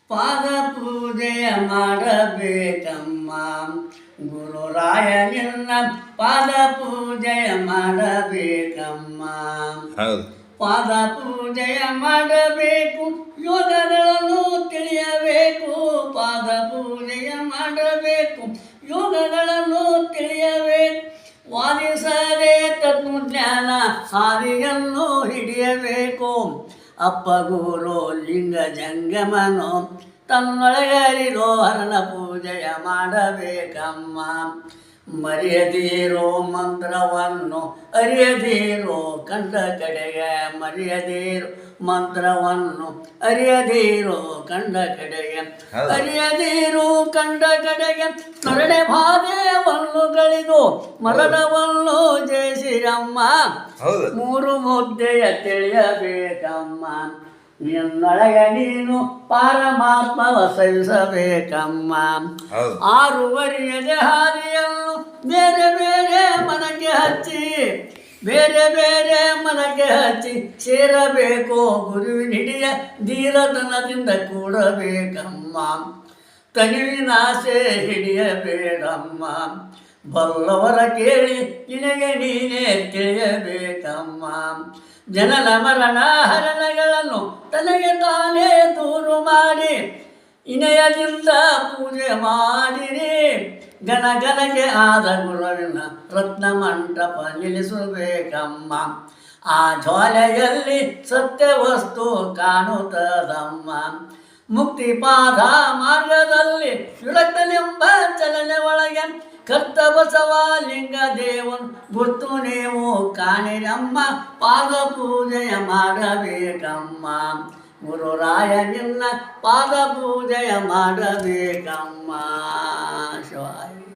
ಪಾದ ಪೂಜೆಯ ಮಾಡಬೇಕಮ್ಮ ಗುರುರಾಯನಿನ್ನ ಪಾದ ಪೂಜೆಯ ಮಾಡಬೇಕಮ್ಮ. ಹೌದು. ಪಾದ ಪೂಜೆಯ ಮಾಡಬೇಕು, ಯೋಗಗಳನ್ನು ತಿಳಿಯಬೇಕು. ಪಾದ ಪೂಜೆಯ ಮಾಡಬೇಕು, ಯೋಗಗಳನ್ನು ತಿಳಿಯಬೇಕು. ವಾದಿಸದೆ ತತ್ವಜ್ಞಾನ ಹಾದಿಯನ್ನು ಹಿಡಿಯಬೇಕು. ಅಪ್ಪ ಗುರು ಲಿಂಗ ಜಂಗಮನು ತನ್ನೊಳಗರಿರೋ ಹರನ ಪೂಜೆಯ ಮಾಡಬೇಕಮ್ಮ. ಮರೆಯದಿರೋ ಮಂತ್ರವನ್ನು ಅರಿಯದಿರೋ ಕಂಡ ಕಡೆಗೆ, ಮರೆಯದಿರೋ ಮಂತ್ರವನ್ನು ಅರಿಯದಿರೋ ಕಂಡ ಕಡೆಗೆ, ಅರಿಯದಿರೋ ಕಂಡ ಕಡೆಗೆ ಮರಡೆ ಬಾಧೆಯನ್ನು ಗಳಿದು ಮರಣವನ್ನು ಜಯಿಸಿರಮ್ಮ. ಮೂರು ಮುದ್ದೆಯ ತಿಳಿಯಬೇಕಮ್ಮ, ನಿನ್ನೊಳಗೆ ನೀನು ಪಾರಮಾತ್ಮವ ಸವಿಸಬೇಕಮ್ಮ. ಆರೂವರೆಯ ಹಾದಿಯನ್ನು ಬೇರೆ ಬೇರೆ ಮನಕ್ಕೆ ಹಚ್ಚಿ, ಬೇರೆ ಬೇರೆ ಮನಕ್ಕೆ ಹಚ್ಚಿ ಸೇರಬೇಕು. ಗುರುವಿನ ಹಿಡಿಯ ಧೀರತನದಿಂದ ಕೂಡಬೇಕಮ್ಮ. ತನುವಿನ ಆಸೆ ಹಿಡಿಯಬೇಡಮ್ಮ, ಬಲ್ಲವರ ಕೇಳಿ ನಿನಗೆ ನೀನೇ ತಿಳಿಯಬೇಕಮ್ಮ. ಜನನ ಮರಣ ಹರಣಗಳನ್ನು ತನಗೆ ತಾನೇ ದೂರು ಮಾಡಿ ಇನಯದಿಂದ ಪೂಜೆ ಮಾಡಿರಿ. ಗಣಗಣಗೆ ಆದ ಗುರುವಿನ ರತ್ನ ಮಂಟಪ ನಿಲ್ಲಿಸಬೇಕಮ್ಮ. ಆ ಜ್ವಾಲೆಯಲ್ಲಿ ಸತ್ಯ ವಸ್ತು ಕಾಣುತ್ತದಮ್ಮ. ಮುಕ್ತಿಪಾದ ಮಾರ್ಗದಲ್ಲಿ ವಿರಕ್ತನೆಂಬ ಚಲನೆ ಒಳಗೆ ಕರ್ತ ಬಸವ ಲಿಂಗ ದೇವನ್ ಗುರ್ತು ನೀವು ಕಾಣಿರಮ್ಮ. ಪಾದ ಪೂಜೆಯ ಮಾಡಬೇಕಮ್ಮ, ಗುರುರಾಯನಿನ್ನ ಪಾದ ಪೂಜೆಯ ಮಾಡಬೇಕಮ್ಮ. ಶಿವಾಯ.